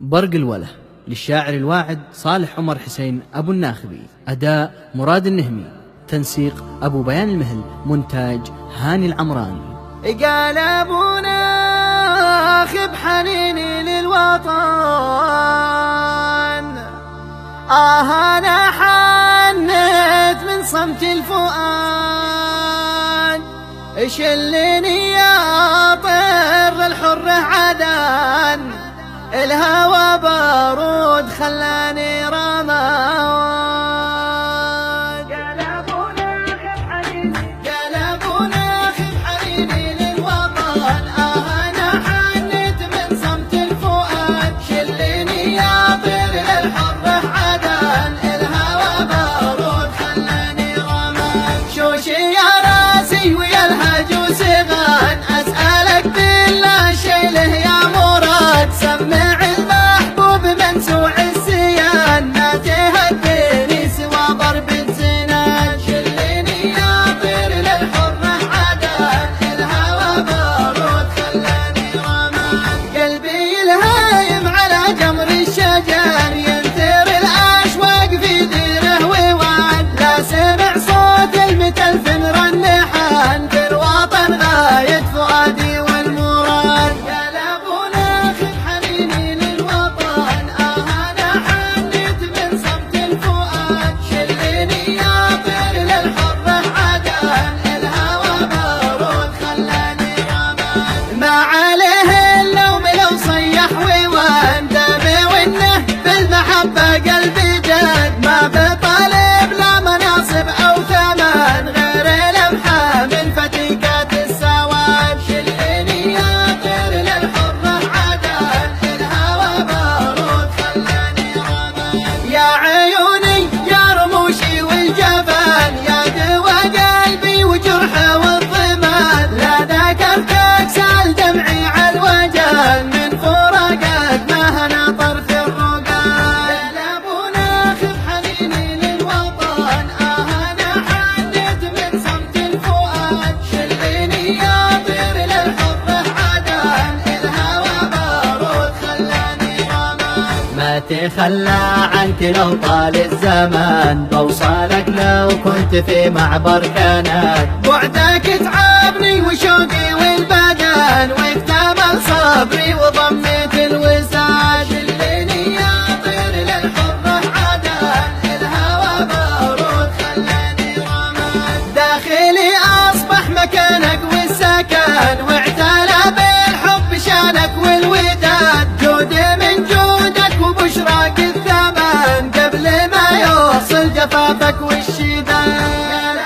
برق الوله للشاعر الواعد صالح عمر حسين أبو الناخبي، أداء مراد النهمي، تنسيق أبو بيان المهل، مونتاج هاني العمراني. قال أبو ناخب حنيني للوطن، أنا حنيت من صمت الفؤاد، شلني يا طير الحر عدن، الهوى بارود خلاني رماد. قال أبو ناخب حنيني للوطن، أنا حنيت من صمت الفؤاد، شلني يا طير الحر عدن، الهوى بارود خلاني رماد. شوشي يا راسي ويا الهجوس غان، أسألك بالله شي له يا مراد، سمع المحبوب منسوع السيان، ما تهديني سوى ضرب الزناد، شلني يا طير للحر عدن، الهوى بارود خلاني رماد. قلبي الهايم على جمر الشجر، ينثر الأشواق في ديره وواد، لا سمع صوت المتلفن رنحان، في الوطن غاية فؤادي والمراد. قال أبو ناخب حنيني للوطن، أنا حنيت من صمت الفؤاد، شلني يا طير للحر عدن، الهوى بارود خلاني رماد. ما عليه اللوم لو صيح ووان، دمي وانه بالمحبة قلبي جاد، ما بطالب لا مناصب أو ثمن، غير لمحة من فتيكات السواد، شلني يا طير للحر عدن، الهوى بارود خلاني رماد. يا عيوني يا رموشي والجبل، يا دوا قلبي وجرحه والضماد، لا ذكرتك سال دمعي على الوجل، من فراقك ما هنا طرف الرقاد. قال أبو ناخب حنيني للوطن، أنا حنيت من صمت الفؤاد، شلني يا طير للحر عدن، الهوى بارود خلاني رماد. ما تخلى عنك لو طال الزمان، بوصلك لو كنت في معبر كانت، بعدك تعبني وشوقي والبدن، واكتمل صبري وضميت الوساد، شلني يا طير للحر عدن، الهوى بارود خلاني رماد. داخلي أصبح مكانك والسكن، واعتلى بالحب شانك والوداد، جود من جودك وبشراك الثمن، قبل ما يوصل جفافك والشداد.